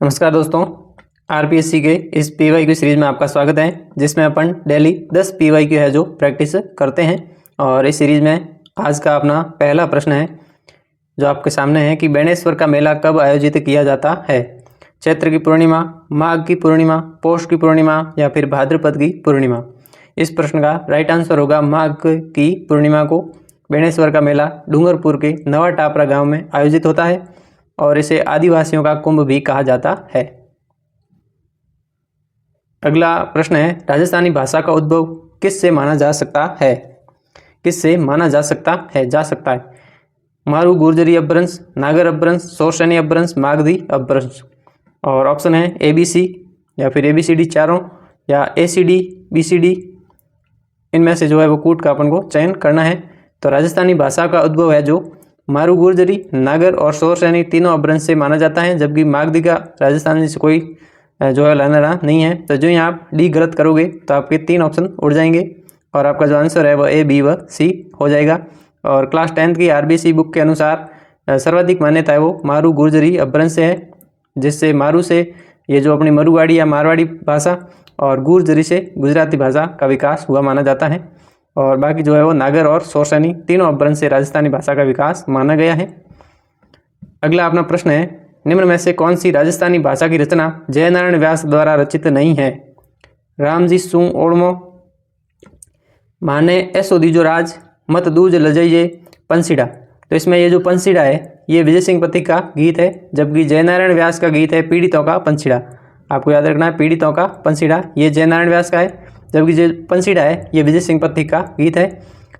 नमस्कार दोस्तों, आरपीएससी के इस पीवाईक्यू सीरीज में आपका स्वागत है, जिसमें अपन डेली 10 पीवाईक्यू है जो प्रैक्टिस करते हैं। और इस सीरीज में आज का अपना पहला प्रश्न है जो आपके सामने है कि बेणेश्वर का मेला कब आयोजित किया जाता है। चैत्र की पूर्णिमा, माघ की पूर्णिमा, पौष की पूर्णिमा या फिर भाद्रपद की पूर्णिमा। इस प्रश्न का राइट आंसर होगा माघ की पूर्णिमा को बेणेश्वर का मेला डूंगरपुर के नवा टापरा गाँव में आयोजित होता है और इसे आदिवासियों का कुंभ भी कहा जाता है। अगला प्रश्न है, राजस्थानी भाषा का उद्भव किससे माना जा सकता है। किससे माना जा सकता है। मारू गुर्जरी अपभ्रंश, नागर अपभ्रंश, शोरसैनी अपभ्रंश, मागधी अपभ्रंश। और ऑप्शन है ABC या फिर ABCD चारों या ACD BCD, इनमें से जो है वो कूट का अपन को चयन करना है। तो राजस्थानी भाषा का उद्भव है जो मारू गुर्जरी, नागर और शोरसैनी तीनों अपभ्रंश से माना जाता है, जबकि मागधी का राजस्थानी से कोई जो है लेना देना नहीं है। तो जो यहाँ आप डी गलत करोगे तो आपके 3 ऑप्शन उड़ जाएंगे और आपका जो आंसर है वह A, B व C हो जाएगा। और क्लास 10th की RBC बुक के अनुसार सर्वाधिक मान्यता है वो मारू गुर्जरी अपभ्रंश से है, जिससे मारू से ये जो अपनी मरुवाड़ी या मारवाड़ी भाषा और गुर्जरी से गुजराती भाषा का विकास हुआ माना जाता है। और बाकी जो है वो नागर और शोरसैनी तीनों अपभ्रंश से राजस्थानी भाषा का विकास माना गया है। अगला अपना प्रश्न है, निम्न में से कौन सी राजस्थानी भाषा की रचना जयनारायण व्यास द्वारा रचित नहीं है। रामजी सू ओड़मो, माने ऐसो दीजो राज, मत दूज लजइये, पंसीड़ा। तो इसमें ये जो पंसीड़ा है ये विजय सिंह पथिक का गीत है, जबकि जयनारायण व्यास का गीत है पीड़ितों का पंसीड़ा। आपको याद रखना है, पीड़ितों का पंसीड़ा ये जयनारायण व्यास का है, जबकि जो पंसीड़ा है ये विजय सिंह पथिक का गीत है।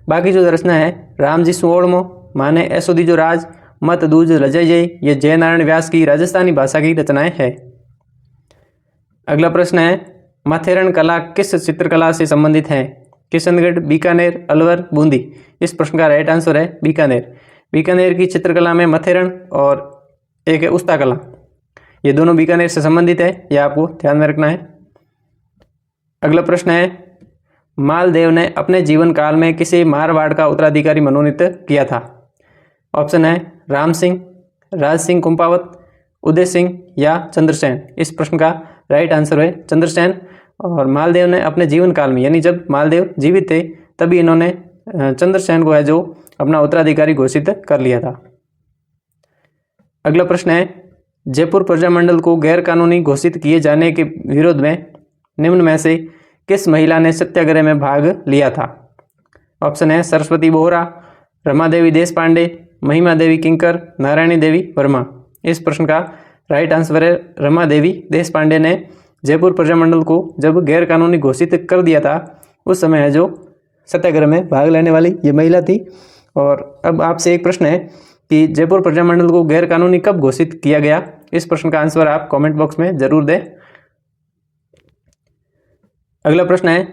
बाकी जो रचना है रामजी सू ओड़मो, माने ऐसो दीजो राज, मत दूज लजइये, ये जयनारायण व्यास की राजस्थानी भाषा की रचनाएं हैं। अगला प्रश्न है, माथेरन कला किस चित्रकला से संबंधित है। किशनगढ़, बीकानेर, अलवर, बूंदी। इस प्रश्न का राइट आंसर है बीकानेर। बीकानेर की चित्रकला में माथेरन और एक है उस्ता कला, ये दोनों बीकानेर से संबंधित है, यह आपको ध्यान में रखना है। अगला प्रश्न है, मालदेव ने अपने जीवन काल में किसे मारवाड़ का उत्तराधिकारी मनोनीत किया था। ऑप्शन है राम सिंह, राज सिंह कुंपावत, उदय सिंह या चंद्रसेन। इस प्रश्न का राइट आंसर है चंद्रसेन। और मालदेव ने अपने जीवन काल में, यानी जब मालदेव जीवित थे तभी इन्होंने चंद्रसेन को है जो अपना उत्तराधिकारी घोषित कर लिया था। अगला प्रश्न है, जयपुर प्रजामंडल को गैर कानूनी घोषित किए जाने के विरोध में निम्न में से किस महिला ने सत्याग्रह में भाग लिया था। ऑप्शन है सरस्वती बोहरा, रमा देवी देश पांडे, महिमा देवी किंकर, नारायणी देवी वर्मा। इस प्रश्न का राइट आंसर है रमा देवी देश पांडे ने जयपुर प्रजामंडल को जब गैर कानूनी घोषित कर दिया था उस समय है जो सत्याग्रह में भाग लेने वाली ये महिला थी। और अब आपसे एक प्रश्न है कि जयपुर प्रजामंडल को गैर कानूनी कब घोषित किया गया। इस प्रश्न का आंसर आप कमेंट बॉक्स में जरूर दें। अगला प्रश्न है,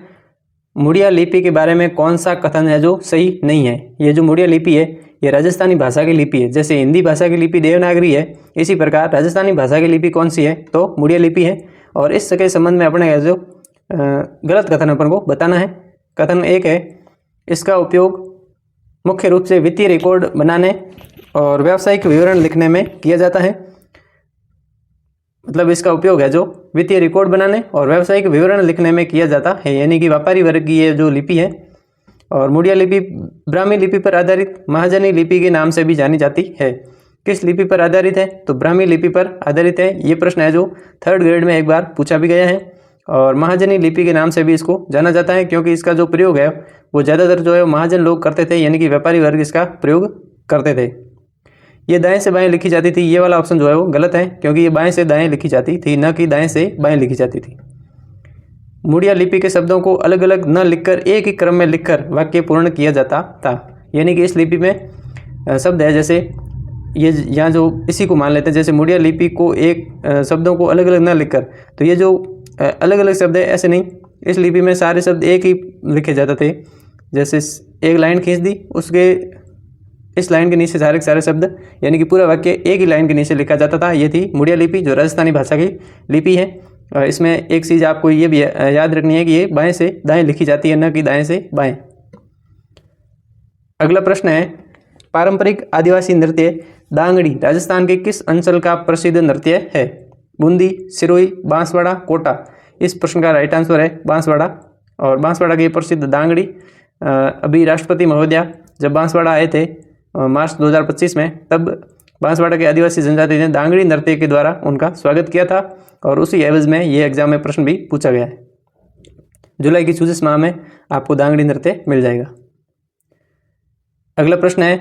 मुड़िया लिपि के बारे में कौन सा कथन है जो सही नहीं है। ये जो मुड़िया लिपि है ये राजस्थानी भाषा की लिपि है। जैसे हिंदी भाषा की लिपि देवनागरी है, इसी प्रकार राजस्थानी भाषा की लिपि कौन सी है, तो मुड़िया लिपि है। और इसके संबंध में अपने जो गलत कथन अपन को बताना है। कथन 1 है, इसका उपयोग मुख्य रूप से वित्तीय रिकॉर्ड बनाने और व्यावसायिक विवरण लिखने में किया जाता है। मतलब इसका उपयोग है जो वित्तीय रिकॉर्ड बनाने और व्यावसायिक विवरण लिखने में किया जाता है, यानी कि व्यापारी वर्ग की ये जो लिपि है। और मुड़िया लिपि ब्राह्मी लिपि पर आधारित महाजनी लिपि के नाम से भी जानी जाती है। किस लिपि पर आधारित है, तो ब्राह्मी लिपि पर आधारित है। ये प्रश्न है जो 3rd ग्रेड में एक बार पूछा भी गया है। और महाजनी लिपि के नाम से भी इसको जाना जाता है, क्योंकि इसका जो प्रयोग है वो ज़्यादातर जो है महाजन लोग करते थे, यानी कि व्यापारी वर्ग इसका प्रयोग करते थे। ये दाएं से बाएं लिखी जाती थी, ये वाला ऑप्शन जो है वो गलत है, क्योंकि ये बाएं से दाएं लिखी जाती थी, न कि दाएं से बाएं लिखी जाती थी। मुड़िया लिपि के शब्दों को अलग अलग न लिखकर एक ही क्रम में लिखकर वाक्य पूर्ण किया जाता था। यानी कि इस लिपि में शब्द है, जैसे ये यहाँ जो इसी को मान लेते हैं, जैसे मुड़िया लिपि को एक शब्दों को अलग अलग न लिखकर, तो ये जो अलग अलग शब्द है ऐसे नहीं, इस लिपि में सारे शब्द एक ही लिखे जाते थे। जैसे एक लाइन खींच दी, उसके इस लाइन के नीचे सारे शब्द, यानी कि पूरा वाक्य एक ही लाइन के नीचे लिखा जाता था। ये थी मुड़िया लिपि जो राजस्थानी भाषा की लिपि है। इसमें एक चीज़ आपको ये भी याद रखनी है कि ये बाएं से दाएं लिखी जाती है, न कि दाएं से बाएं। अगला प्रश्न है, पारंपरिक आदिवासी नृत्य दांगड़ी राजस्थान के किस अंचल का प्रसिद्ध नृत्य है। बूंदी, सिरोही, बांसवाड़ा, कोटा। इस प्रश्न का राइट आंसर है बांसवाड़ा। और बांसवाड़ा के प्रसिद्ध दांगड़ी, अभी राष्ट्रपति महोदया जब बांसवाड़ा आए थे मार्च 2025 में, तब बांसवाड़ा के आदिवासी जनजाति ने दांगड़ी नृत्य के द्वारा उनका स्वागत किया था और उसी एवज में ये एग्जाम में प्रश्न भी पूछा गया है। जुलाई की सूचिस माह में आपको दांगड़ी नृत्य मिल जाएगा। अगला प्रश्न है,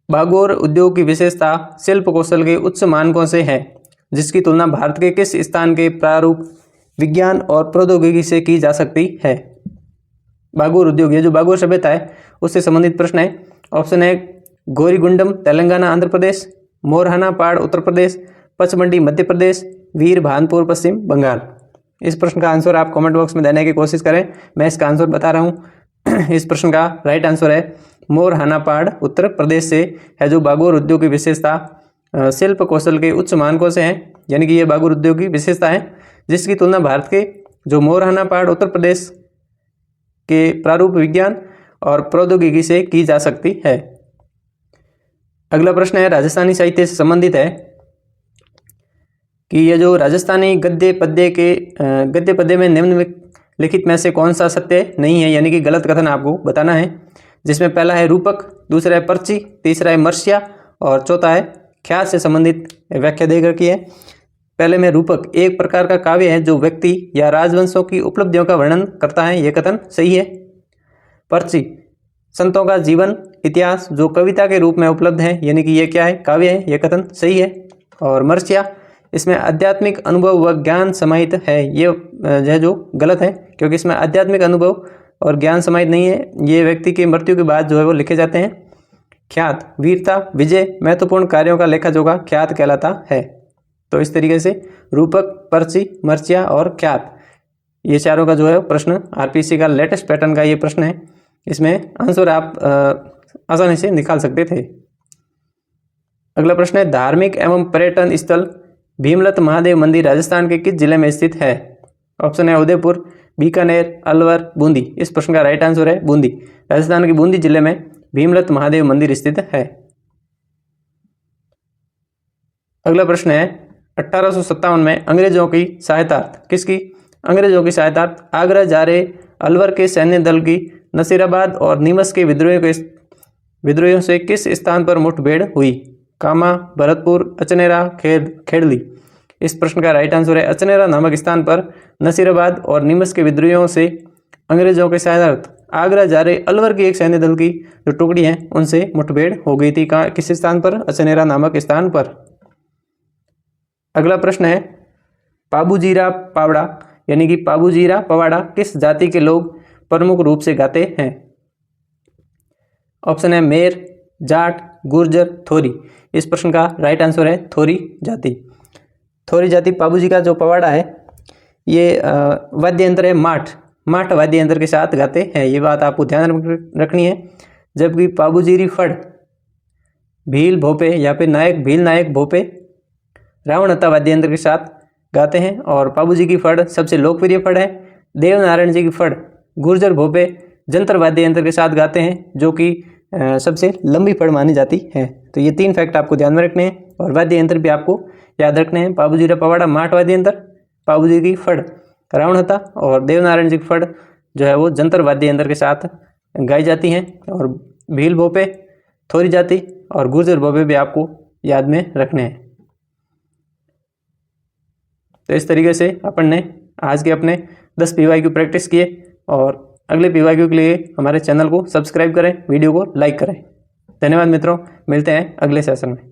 बागोर उद्योग की विशेषता शिल्प कौशल के उच्च मानकों से है, जिसकी तुलना भारत के किस स्थान के प्रारूप विज्ञान और प्रौद्योगिकी से की जा सकती है। बागोर उद्योग, ये जो बागोर सभ्यता है उससे संबंधित प्रश्न है। ऑप्शन है गौरीगुंडम तेलंगाना आंध्र प्रदेश, मोरहाना पहाड़ उत्तर प्रदेश, पचमंडी मध्य प्रदेश, वीर भानपुर पश्चिम बंगाल। इस प्रश्न का आंसर आप कमेंट बॉक्स में देने की कोशिश करें, मैं इसका आंसर बता रहा हूँ। इस प्रश्न का राइट आंसर है मोरहाना पहाड़ उत्तर प्रदेश से है जो बागोर उद्योग की विशेषता शिल्प कौशल के उच्च मानकों से है, यानी कि ये बागोर उद्योग की विशेषता है जिसकी तुलना भारत के जो मोरहाना पहाड़ उत्तर प्रदेश के प्रारूप विज्ञान और प्रौद्योगिकी से की जा सकती है। अगला प्रश्न है, राजस्थानी साहित्य से संबंधित है कि ये जो राजस्थानी गद्य पद्य में निम्नलिखित में से कौन सा सत्य नहीं है, यानी कि गलत कथन आपको बताना है, जिसमें पहला है रूपक, दूसरा है पर्ची, तीसरा है मर्ष्या और चौथा है ख्यात से संबंधित व्याख्या दे रखी है। पहले में रूपक एक प्रकार का काव्य है जो व्यक्ति या राजवंशों की उपलब्धियों का वर्णन करता है, यह कथन सही है। पर्ची संतों का जीवन इतिहास जो कविता के रूप में उपलब्ध है, यानी कि ये क्या है, काव्य है, यह कथन सही है। और मर्ष्या इसमें आध्यात्मिक अनुभव व ज्ञान समाहित है, ये जो गलत है, क्योंकि इसमें आध्यात्मिक अनुभव और ज्ञान समाहित नहीं है, ये व्यक्ति की मृत्यु के बाद जो है वो लिखे जाते हैं। ख्यात वीरता विजय महत्वपूर्ण कार्यों का लेखा जोखा ख्यात कहलाता है। तो इस तरीके से रूपक, पर्ची, मर्ष्या और ख्यात, ये चारों का जो है प्रश्न आरपीएससी का लेटेस्ट पैटर्न का ये प्रश्न है, इसमें आंसर आप आसानी से निकाल सकते थे। अगला प्रश्न है, धार्मिक एवं पर्यटन स्थल भीमलत महादेव मंदिर राजस्थान के किस जिले में स्थित है। ऑप्शन है उदयपुर, बीकानेर, अलवर, बूंदी। इस प्रश्न का राइट आंसर है बूंदी। राजस्थान के बूंदी जिले में भीमलत महादेव मंदिर स्थित है। अगला प्रश्न है, 1857 में अंग्रेजों की सहायतार्थ किसकी, अंग्रेजों की सहायतार्थ आगरा जा रहे अलवर के सैन्य दल की नसीराबाद और नीमच के विद्रोहियों से किस स्थान पर मुठभेड़ हुई। कामा, भरतपुर, अचनेरा, खेड़ली। इस प्रश्न का राइट आंसर है अचनेरा नामक स्थान पर नसीराबाद और नीमच के विद्रोहियों से अंग्रेजों के सहायतार्थ आगरा जा रहे अलवर की एक सैन्य दल की जो टुकड़ी है उनसे मुठभेड़ हो गई थी। किस स्थान पर, अचनेरा नामक स्थान पर। अगला प्रश्न है, पाबूजीरा पावड़ा यानी कि पाबूजीरा पवाड़ा किस जाति के लोग प्रमुख रूप से गाते हैं। ऑप्शन है मेर, जाट, गुर्जर, थोरी। इस प्रश्न का राइट आंसर है थोरी जाति। थोरी जाति पाबूजी का जो पवाड़ा है ये वाद्य यंत्र है माठ वाद्य यंत्र के साथ गाते हैं, ये बात आपको ध्यान रखनी है। जबकि पाबूजीरी फड़ भील भोपे या फिर भील नायक भोपे रावणहत्ता वाद्य यंत्र के साथ गाते हैं और पाबूजी की फड़ सबसे लोकप्रिय फड़ है। देवनारायण जी की फड़ गुर्जर भोपे जंतर वाद्य यंत्र के साथ गाते हैं जो कि सबसे लंबी फड़ मानी जाती है। तो ये 3 फैक्ट आपको ध्यान में रखने हैं और वाद्य यंत्र भी आपको याद रखने हैं। पाबूजीरा पवाड़ा माठ वाद्य यंत्र, पाबूजी की फड़ रावणहत्ता और देवनारायण जी की फड़ जो है वो जंतर वाद्य यंत्र के साथ गाई जाती हैं। और भील भोपे, थोरी जाति और गुर्जर भोपे भी आपको याद में रखने हैं। तो इस तरीके से अपन ने आज के अपने 10 PYQ प्रैक्टिस किए और अगले PYQ के लिए हमारे चैनल को सब्सक्राइब करें, वीडियो को लाइक करें। धन्यवाद मित्रों, मिलते हैं अगले सेशन में।